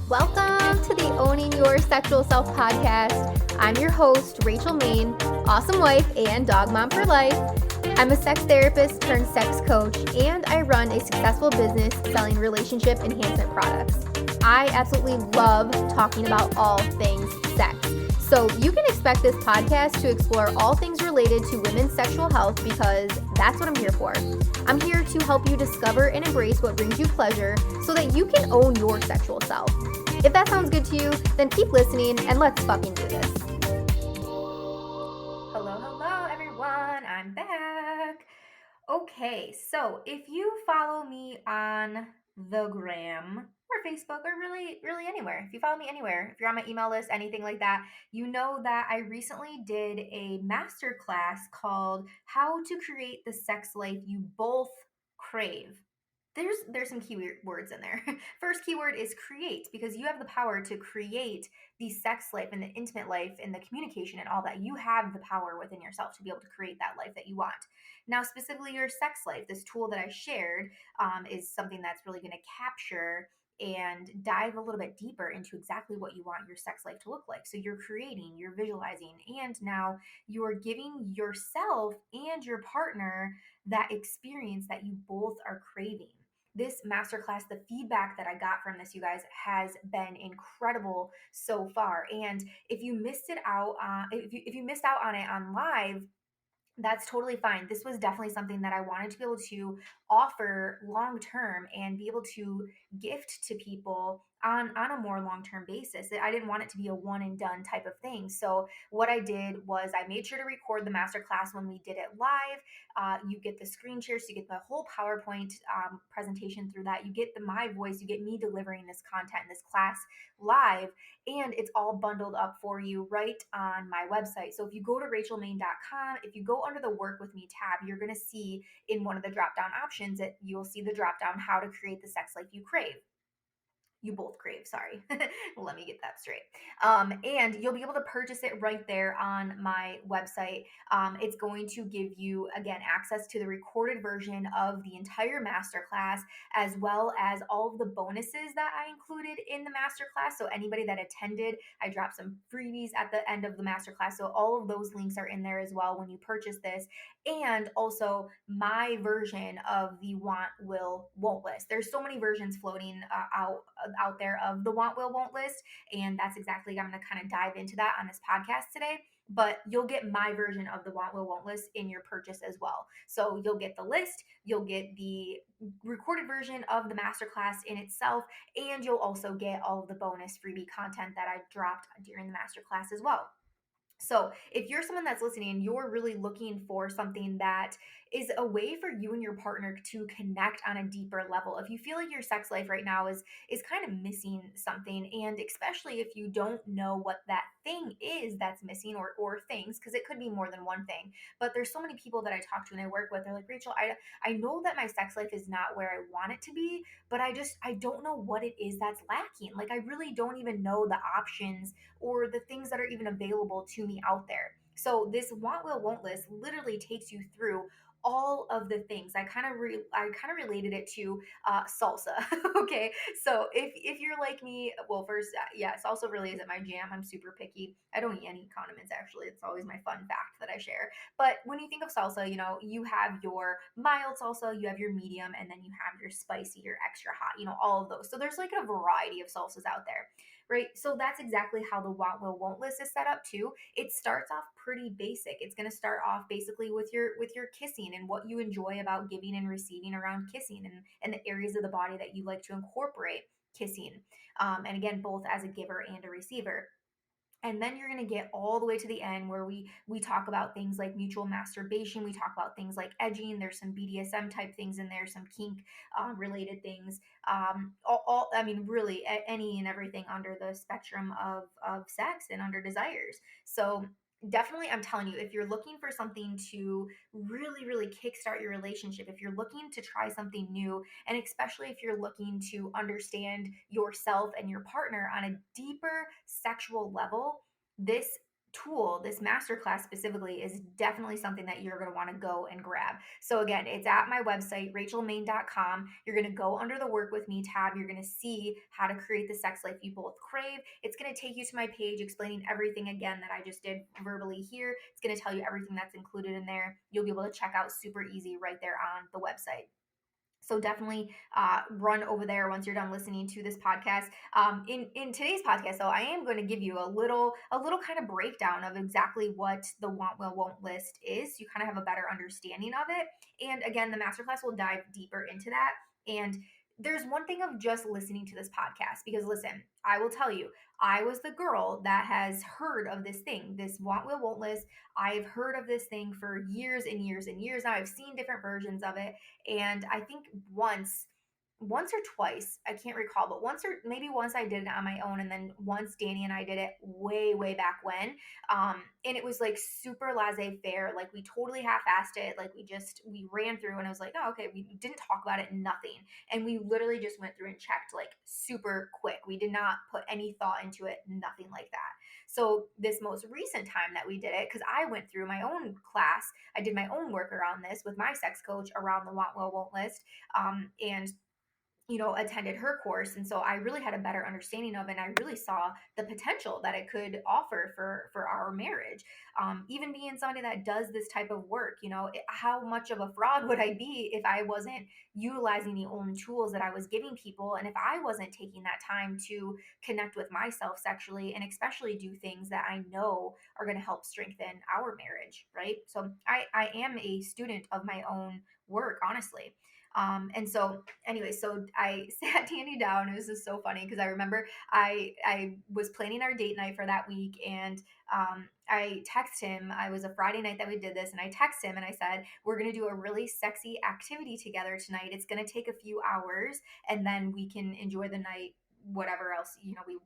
Welcome to the Owning Your Sexual Self podcast. I'm your host, Rachel Main, awesome wife and dog mom for life. I'm a sex therapist turned sex coach, and I run a successful business selling relationship enhancement products. I absolutely love talking about all things sex. So you can expect this podcast to explore all things related to women's sexual health because that's what I'm here for. I'm here to help you discover and embrace what brings you pleasure so that you can own your sexual self. If that sounds good to you, then keep listening and let's fucking do this. Hello, everyone. I'm back. Okay, so if you follow me on the gram or Facebook or really anywhere, if you follow me anywhere, if you're on my email list, anything like that, you know that I recently did a masterclass called How to Create the Sex Life You Both Crave. There's some key words in there. First keyword is create, because you have the power to create the sex life and the intimate life and the communication and all that. You have the power within yourself to be able to create that life that you want. Now, specifically your sex life, this tool that I shared is something that's really going to capture and dive a little bit deeper into exactly what you want your sex life to look like. So you're creating, you're visualizing, and now you're giving yourself and your partner that experience that you both are craving. This masterclass, the feedback that I got from this, you guys, has been incredible so far. And if you missed it out, if you missed out on it on live, that's totally fine. This was definitely something that I wanted to be able to offer long term and be able to gift to people on a more long term basis. I didn't want it to be a one and done type of thing. So what I did was I made sure to record the masterclass when we did it live. You get the screen share, so you get the whole PowerPoint presentation through that. You get my voice, you get me delivering this content, this class live, and it's all bundled up for you right on my website. So if you go to rachelmain.com, if you go under the Work With Me tab, you're going to see in one of the drop down options that you'll see the drop down How to Create the Sex Life You Crave. You both crave, sorry. Let me get that straight. And you'll be able to purchase it right there on my website. It's going to give you, again, access to the recorded version of the entire masterclass, as well as all of the bonuses that I included in the masterclass. So anybody that attended, I dropped some freebies at the end of the masterclass. So all of those links are in there as well when you purchase this. And also my version of the Want, Will, Won't list. There's so many versions floating out there of the Want, Will, Won't list, and that's exactly, I'm going to kind of dive into that on this podcast today. But you'll get my version of the Want, Will, Won't list in your purchase as well. So you'll get the list, you'll get the recorded version of the masterclass in itself, and you'll also get all of the bonus freebie content that I dropped during the masterclass as well. So if you're someone that's listening and you're really looking for something that is a way for you and your partner to connect on a deeper level, if you feel like your sex life right now is kind of missing something, and especially if you don't know what that thing is that's missing, or things, because it could be more than one thing. But there's so many people that I talk to and I work with, they're like, Rachel, I know that my sex life is not where I want it to be, but I don't know what it is that's lacking. Like, I really don't even know the options or the things that are even available to me out there. So this Want, Will, Won't list literally takes you through all of the things. I kind of related it to salsa. Okay, so if you're like me, well, first, yeah, salsa really isn't my jam. I'm super picky. I don't eat any condiments, actually. It's always my fun fact that I share. But when you think of salsa, you have your mild salsa, you have your medium, and then you have your spicy, your extra hot, all of those. So there's like a variety of salsas out there, right? So that's exactly how the Want, Will, Won't list is set up too. It starts off pretty basic. It's going to start off basically with your kissing and what you enjoy about giving and receiving around kissing, and the areas of the body that you like to incorporate kissing. And again, both as a giver and a receiver. And then you're going to get all the way to the end where we talk about things like mutual masturbation. We talk about things like edging. There's some BDSM type things in there, some kink related things. I mean, really any and everything under the spectrum of sex and under desires. So definitely, I'm telling you, if you're looking for something to really kickstart your relationship, if you're looking to try something new, and especially if you're looking to understand yourself and your partner on a deeper sexual level, this tool, this masterclass specifically, is definitely something that you're going to want to go and grab. So again, it's at my website, rachelmaine.com. You're going to go under the work with me tab. You're going to see how to create the sex life you both crave. It's going to take you to my page explaining everything again that I just did verbally here. It's going to tell you everything that's included in there. You'll be able to check out super easy right there on the website. So definitely run over there once you're done listening to this podcast. In today's podcast, though, I am going to give you a little kind of breakdown of exactly what the want will won't list is. So you kind of have a better understanding of it. And again, the masterclass will dive deeper into that. And there's one thing of just listening to this podcast, because listen, I will tell you, I was the girl that has heard of this thing, this want will won't list. I've heard of this thing for years and years and years now. I've seen different versions of it, and I think once or twice, I can't recall, but once I did it on my own, and then once Danny and I did it way back when. And it was like super laissez-faire. Like we totally half-assed it. Like we ran through, and I was like, oh, okay, we didn't talk about it, nothing. And we literally just went through and checked like super quick. We did not put any thought into it, nothing like that. So this most recent time that we did it, because I went through my own class, I did my own work around this with my sex coach around the want will won't list. And attended her course, and so I really had a better understanding of it, and I really saw the potential that it could offer for our marriage. Even being somebody that does this type of work, how much of a fraud would I be if I wasn't utilizing the own tools that I was giving people, and if I wasn't taking that time to connect with myself sexually, and especially do things that I know are going to help strengthen our marriage, right? So I am a student of my own work, honestly. And so anyway, so I sat Danny down. It was just so funny because I remember I was planning our date night for that week, and I text him. I was a Friday night that we did this, and I text him and I said, we're gonna do a really sexy activity together tonight. It's gonna take a few hours, and then we can enjoy the night, whatever else, we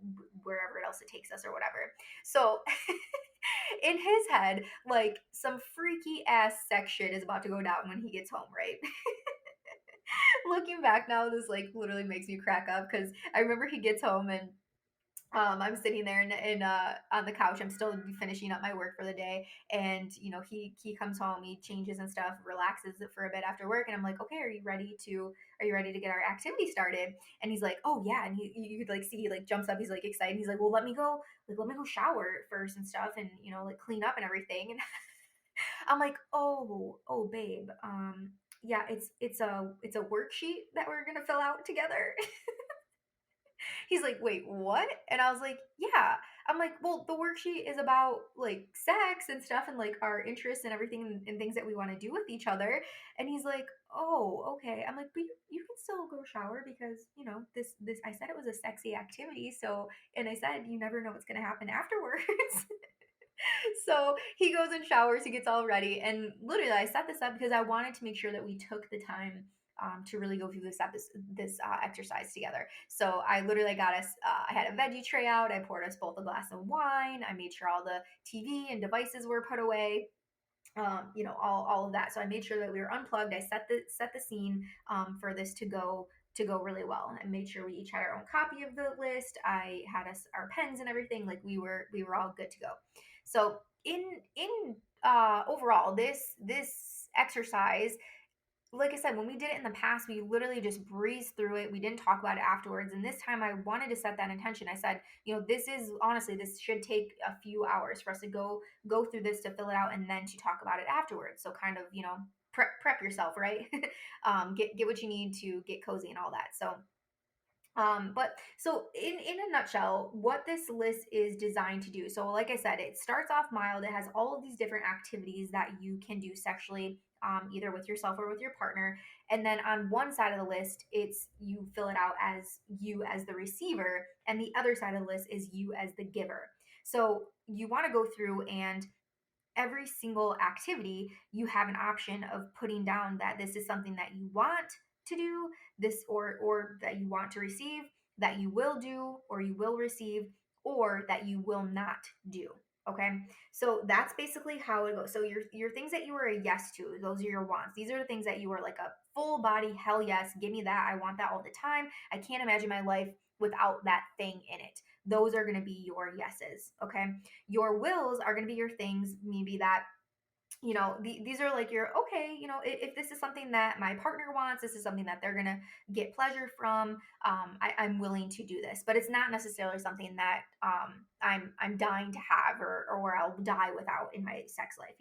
wherever else it takes us or whatever. So in his head, like some freaky ass sex shit is about to go down when he gets home, right? Looking back now, this like literally makes me crack up because I remember he gets home, and I'm sitting there in on the couch. I'm still finishing up my work for the day, and he comes home, he changes and stuff, relaxes for a bit after work, and I'm like, okay, are you ready to get our activity started? And he's like, oh yeah, and you could like see he like jumps up, he's like excited, he's like, well, let me go shower first and stuff, and like clean up and everything. And I'm like, oh, babe, yeah, it's a worksheet that we're gonna fill out together. He's like, wait, what? And I was like, yeah. I'm like, well, the worksheet is about like sex and stuff, and like our interests and everything, and things that we want to do with each other. And he's like, oh, okay. I'm like, but you can still go shower because this I said it was a sexy activity, so, and I said you never know what's gonna happen afterwards. So he goes and showers, he gets all ready, and literally I set this up because I wanted to make sure that we took the time to really go through this exercise together. So I literally got us. I had a veggie tray out. I poured us both a glass of wine. I made sure all the TV and devices were put away. All of that. So I made sure that we were unplugged. I set the scene for this to go really well. I made sure we each had our own copy of the list. I had us our pens and everything. Like we were all good to go. So in overall, this exercise, like I said, when we did it in the past, we literally just breezed through it. We didn't talk about it afterwards. And this time I wanted to set that intention. I said, this should take a few hours for us to go through this, to fill it out, and then to talk about it afterwards. So kind of, prep yourself, right? Get what you need to get cozy and all that. So but so in a nutshell, what this list is designed to do. So like I said, it starts off mild. It has all of these different activities that you can do sexually, either with yourself or with your partner. And then on one side of the list, it's you fill it out as you as the receiver, and the other side of the list is you as the giver. So you want to go through, and every single activity, you have an option of putting down that this is something that you want to do, this or that you want to receive, that you will do or you will receive, or that you will not do. Okay, so that's basically how it goes. So your things that you were a yes to, those are your wants. These are the things that you were like a full body hell yes, give me that, I want that all the time, I can't imagine my life without that thing in it. those are going to be your yeses. Okay. Your wills are going to be your things, maybe that these are like your, okay, if this is something that my partner wants, this is something that they're gonna get pleasure from. I'm willing to do this, but it's not necessarily something that I'm dying to have, or where I'll die without in my sex life.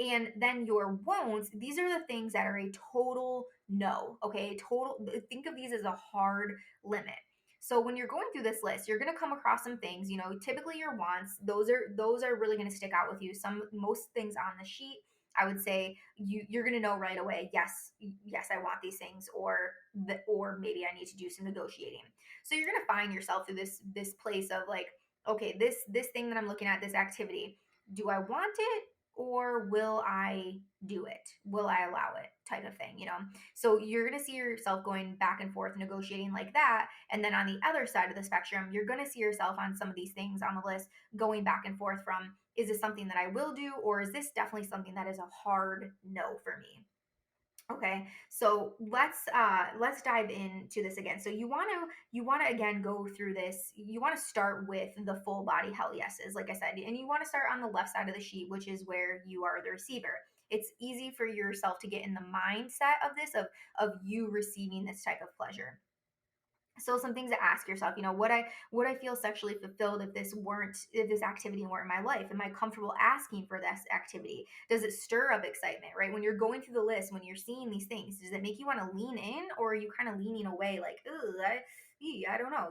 And then your won'ts, these are the things that are a total no. Okay, total, think of these as a hard limit. So when you're going through this list, you're going to come across some things. Typically your wants, those are really going to stick out with you. Most things on the sheet, I would say you're going to know right away. Yes, yes, I want these things, or maybe I need to do some negotiating. So you're going to find yourself through this place of like, okay, this thing that I'm looking at, this activity, do I want it, or will I do it? Will I allow it? Type of thing. So you're going to see yourself going back and forth negotiating like that. And then on the other side of the spectrum, you're going to see yourself on some of these things on the list going back and forth from, is this something that I will do, or is this definitely something that is a hard no for me? Okay, so let's dive into this again. So you want to again go through this. You want to start with the full body hell yeses, like I said, and you want to start on the left side of the sheet, which is where you are the receiver. It's easy for yourself to get in the mindset of this, of you receiving this type of pleasure. So some things to ask yourself, would I feel sexually fulfilled if this activity weren't in my life? Am I comfortable asking for this activity? Does it stir up excitement, right? When you're going through the list, when you're seeing these things, does it make you want to lean in, or are you kind of leaning away like, ooh, I don't know.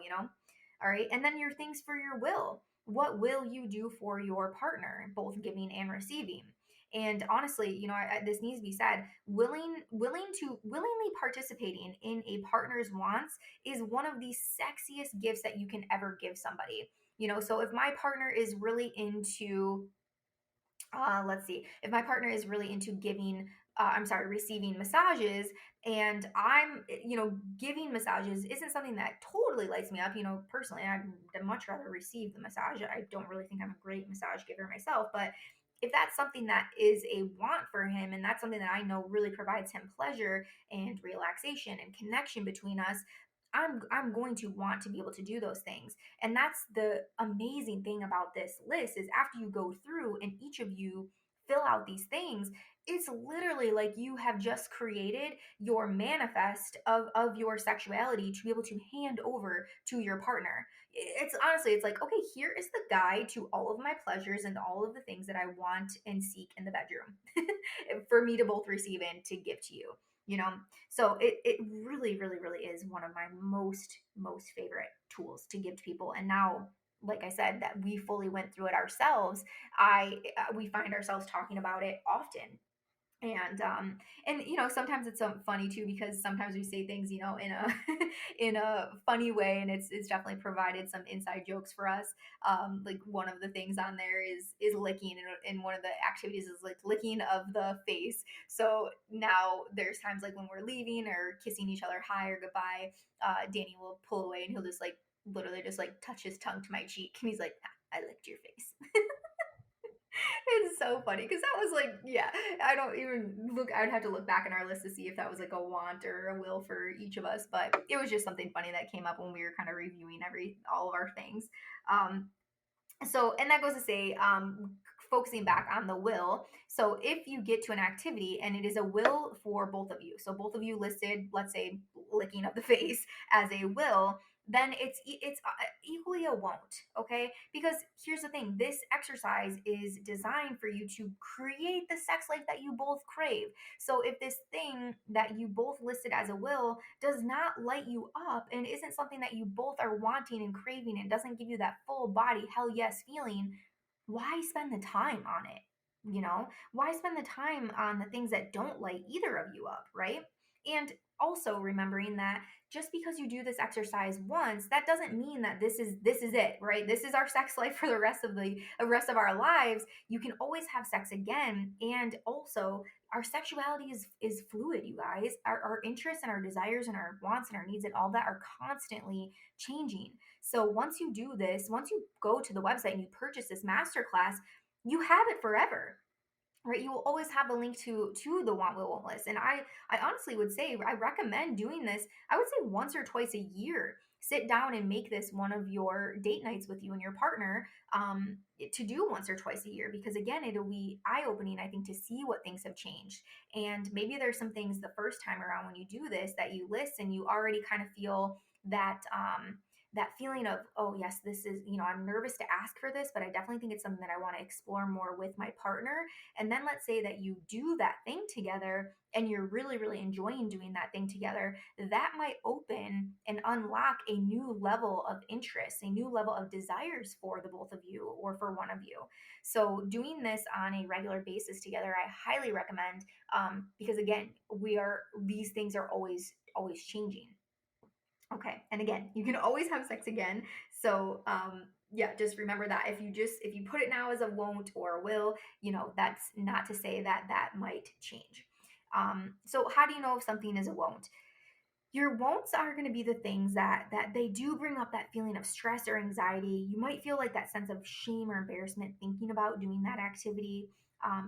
All right. And then your things for your will. What will you do for your partner, both giving and receiving? And honestly, this needs to be said, willingly participating in a partner's wants is one of the sexiest gifts that you can ever give somebody. So if my partner is really into, let's see, if my partner is really into receiving massages, and I'm, giving massages isn't something that totally lights me up. Personally, I'd much rather receive the massage. I don't really think I'm a great massage giver myself, but if that's something that is a want for him, and that's something that I know really provides him pleasure and relaxation and connection between us, I'm going to want to be able to do those things. And that's the amazing thing about this list, is after you go through and each of you fill out these things, it's literally like you have just created your manifest of your sexuality to be able to hand over to your partner. It's honestly, it's like, okay, here is the guide to all of my pleasures and all of the things that I want and seek in the bedroom for me to both receive and to give to you. You know, so it really, really, really is one of my most favorite tools to give to people. And now, like I said, that we fully went through it ourselves, I we find ourselves talking about it often. And sometimes it's funny too, because sometimes we say things in a in a funny way, and it's definitely provided some inside jokes for us. Like one of the things on there is licking, and one of the activities is like licking of the face. So now there's times like when we're leaving or kissing each other hi or goodbye, Danny will pull away and he'll just like literally just like touch his tongue to my cheek, and he's like, I licked your face. It's so funny because that was like, yeah, I don't even look, I'd have to look back in our list to see if that was like a want or a will for each of us, but it was just something funny that came up when we were kind of reviewing all of our things. um and that goes to say, focusing back on the will. So if you get to an activity and it is a will for both of you, so both of you listed, let's say, licking of the face as a will, then it's equally a won't. Okay, because here's the thing, this exercise is designed for you to create the sex life that you both crave. So if this thing that you both listed as a will does not light you up and isn't something that you both are wanting and craving, and doesn't give you that full body hell yes feeling, why spend the time on it? Why spend the time on the things that don't light either of you up, right? And also remembering that just because you do this exercise once, that doesn't mean that this is it, right? This is our sex life for the rest of our lives. You can always have sex again. And also, our sexuality is fluid, you guys. Our interests and our desires and our wants and our needs and all that are constantly changing. So once you do this, once you go to the website and you purchase this masterclass, you have it forever. right? You will always have a link to the want will won't list. And I honestly would say I recommend doing this, I would say once or twice a year. Sit down and make this one of your date nights with you and your partner, to do once or twice a year, because again, it'll be eye opening, I think, to see what things have changed. And maybe there's some things the first time around when you do this that you list and you already kind of feel that that feeling of, oh yes, this is, I'm nervous to ask for this, but I definitely think it's something that I want to explore more with my partner. And then let's say that you do that thing together and you're really, really enjoying doing that thing together, that might open and unlock a new level of interest, a new level of desires for the both of you or for one of you. So doing this on a regular basis together, I highly recommend, because again, these things are always changing. Okay. And again, you can always have sex again. So, yeah, just remember that if you put it now as a won't or a will, that's not to say that that might change. So how do you know if something is a won't? Your won'ts are going to be the things that they do bring up that feeling of stress or anxiety. You might feel like that sense of shame or embarrassment thinking about doing that activity.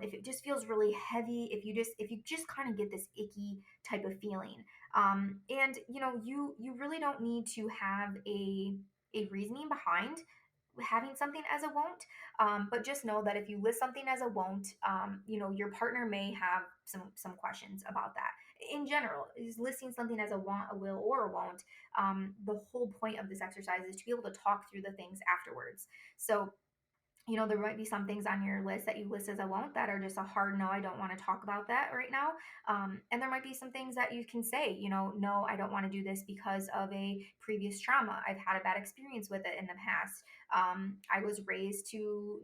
If it just feels really heavy, if you just kind of get this icky type of feeling, and you really don't need to have a reasoning behind having something as a won't, but just know that if you list something as a won't, your partner may have some questions about that. In general, is listing something as a want, a will, or a won't, the whole point of this exercise is to be able to talk through the things afterwards. So there might be some things on your list that you list as a won't that are just a hard no, I don't want to talk about that right now. And there might be some things that you can say, no, I don't want to do this because of a previous trauma. I've had a bad experience with it in the past. I was raised to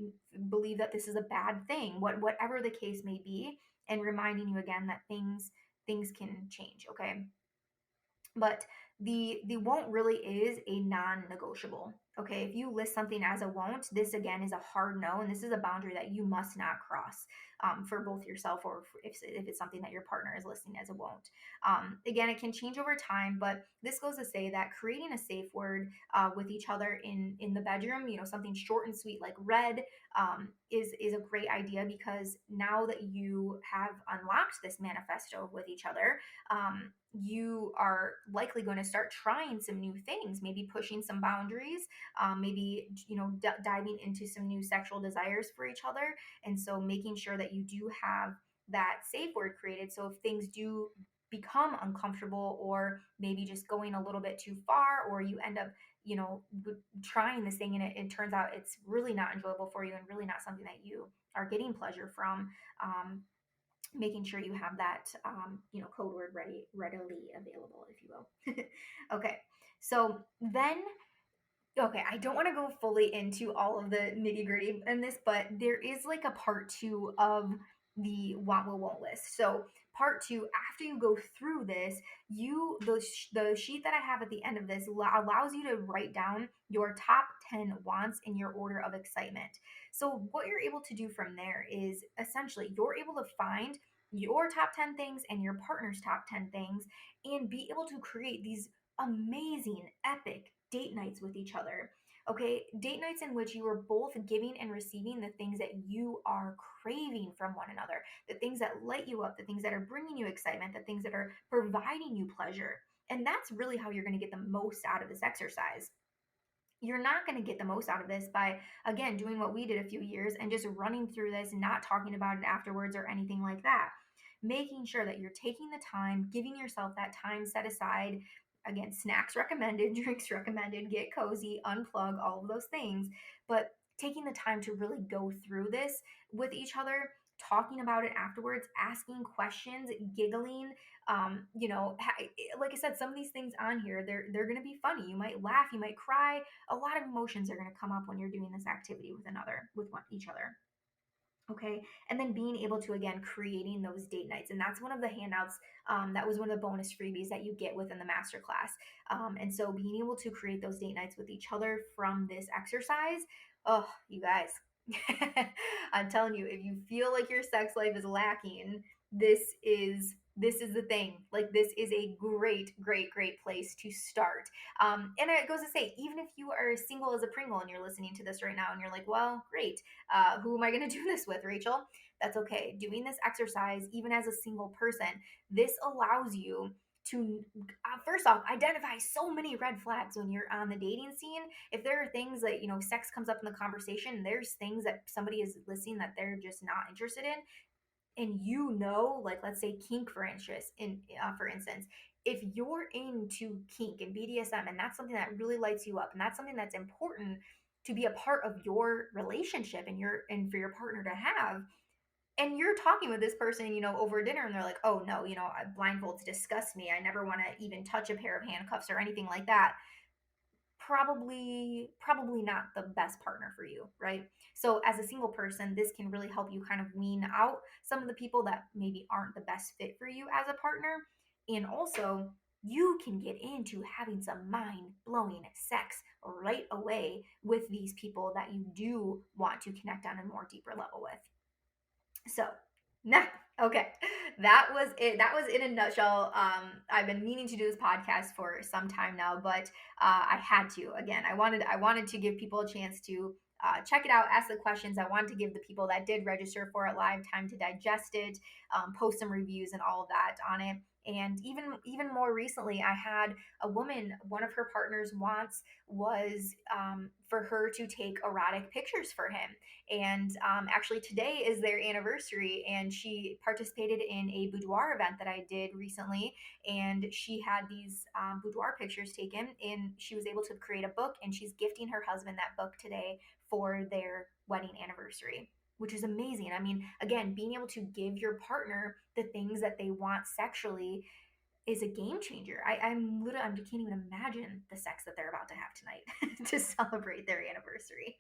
believe that this is a bad thing, whatever the case may be, and reminding you again that things can change. Okay. But the won't really is a non-negotiable. Okay, if you list something as a won't, this again is a hard no, and this is a boundary that you must not cross, for both yourself or if it's something that your partner is listing as a won't. Again, it can change over time, but this goes to say that creating a safe word, with each other in the bedroom, something short and sweet like red, is a great idea, because now that you have unlocked this manifesto with each other, you are likely going to start trying some new things, maybe pushing some boundaries, maybe diving into some new sexual desires for each other. And so making sure that you do have that safe word created, so if things do become uncomfortable, or maybe just going a little bit too far, or you end up trying this thing and it turns out it's really not enjoyable for you and really not something that you are getting pleasure from, making sure you have that, code word readily available, if you will. Okay, so then, okay, I don't want to go fully into all of the nitty gritty in this, but there is like a part two of the want will won't list. So part two, after you go through this, the sheet that I have at the end of this allows you to write down your top 10 wants in your order of excitement. So what you're able to do from there is essentially you're able to find your top 10 things and your partner's top 10 things, and be able to create these amazing, epic date nights with each other. Okay, date nights in which you are both giving and receiving the things that you are craving from one another, the things that light you up, the things that are bringing you excitement, the things that are providing you pleasure. And that's really how you're going to get the most out of this exercise. You're not going to get the most out of this by, again, doing what we did a few years and just running through this and not talking about it afterwards or anything like that. Making sure that you're taking the time, giving yourself that time set aside. Again, snacks recommended, drinks recommended, get cozy, unplug, all of those things. But taking the time to really go through this with each other, talking about it afterwards, asking questions, giggling. Like I said, some of these things on here, they're going to be funny. You might laugh, you might cry. A lot of emotions are going to come up when you're doing this activity with each other. Okay. And then being able to, again, creating those date nights. And that's one of the handouts. That was one of the bonus freebies that you get within the masterclass. And so being able to create those date nights with each other from this exercise, oh, you guys, I'm telling you, if you feel like your sex life is lacking, this is this is the thing. Like, this is a great, great, great place to start. And it goes to say, even if you are single as a Pringle and you're listening to this right now and you're like, well, great, who am I going to do this with, Rachel? That's okay. Doing this exercise, even as a single person, this allows you to first off identify so many red flags when you're on the dating scene. If there are things that, sex comes up in the conversation, there's things that somebody is listening that they're just not interested in, and like, let's say kink for instance, if you're into kink and BDSM and that's something that really lights you up and that's something that's important to be a part of your relationship and for your partner to have, and you're talking with this person, over dinner, and they're like, oh no, blindfolds disgust me, I never want to even touch a pair of handcuffs or anything like that, probably not the best partner for you, right? So as a single person, this can really help you kind of wean out some of the people that maybe aren't the best fit for you as a partner. And also, you can get into having some mind-blowing sex right away with these people that you do want to connect on a more deeper level with. So, nah, okay, that was it. That was in a nutshell. I've been meaning to do this podcast for some time now, but I had to. Again, I wanted to give people a chance to check it out, ask the questions. I wanted to give the people that did register for it live time to digest it, post some reviews and all of that on it. And even more recently, I had a woman, one of her partner's wants was for her to take erotic pictures for him. And actually today is their anniversary, and she participated in a boudoir event that I did recently, and she had these boudoir pictures taken, and she was able to create a book, and she's gifting her husband that book today for their wedding anniversary, which is amazing. I mean, again, being able to give your partner the things that they want sexually is a game changer. I can't even imagine the sex that they're about to have tonight to celebrate their anniversary.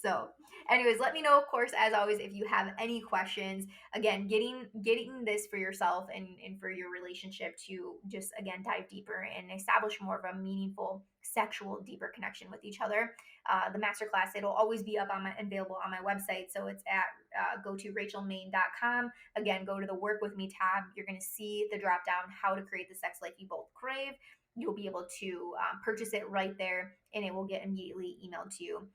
So, anyways, let me know, of course, as always, if you have any questions. Again, getting this for yourself and for your relationship to just, again, dive deeper and establish more of a meaningful sexual deeper connection with each other. The masterclass, it'll always be available on my website. So it's at go to rachelmaine.com. Again, go to the work with me tab. You're going to see the drop down, how to create the sex life you both crave. You'll be able to purchase it right there, and it will get immediately emailed to you.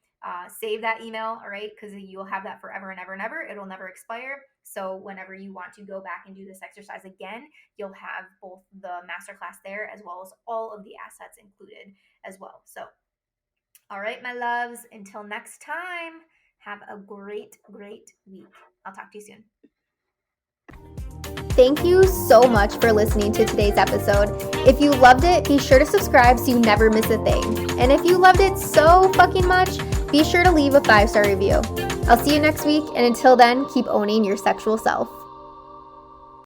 Save that email, all right, because you'll have that forever and ever and ever. It'll never expire. So whenever you want to go back and do this exercise again, you'll have both the masterclass there as well as all of the assets included as well. So, all right, my loves, until next time, have a great, great week. I'll talk to you soon. Thank you so much for listening to today's episode. If you loved it, be sure to subscribe so you never miss a thing. And if you loved it so fucking much, be sure to leave a 5-star review. I'll see you next week, and until then, keep owning your sexual self.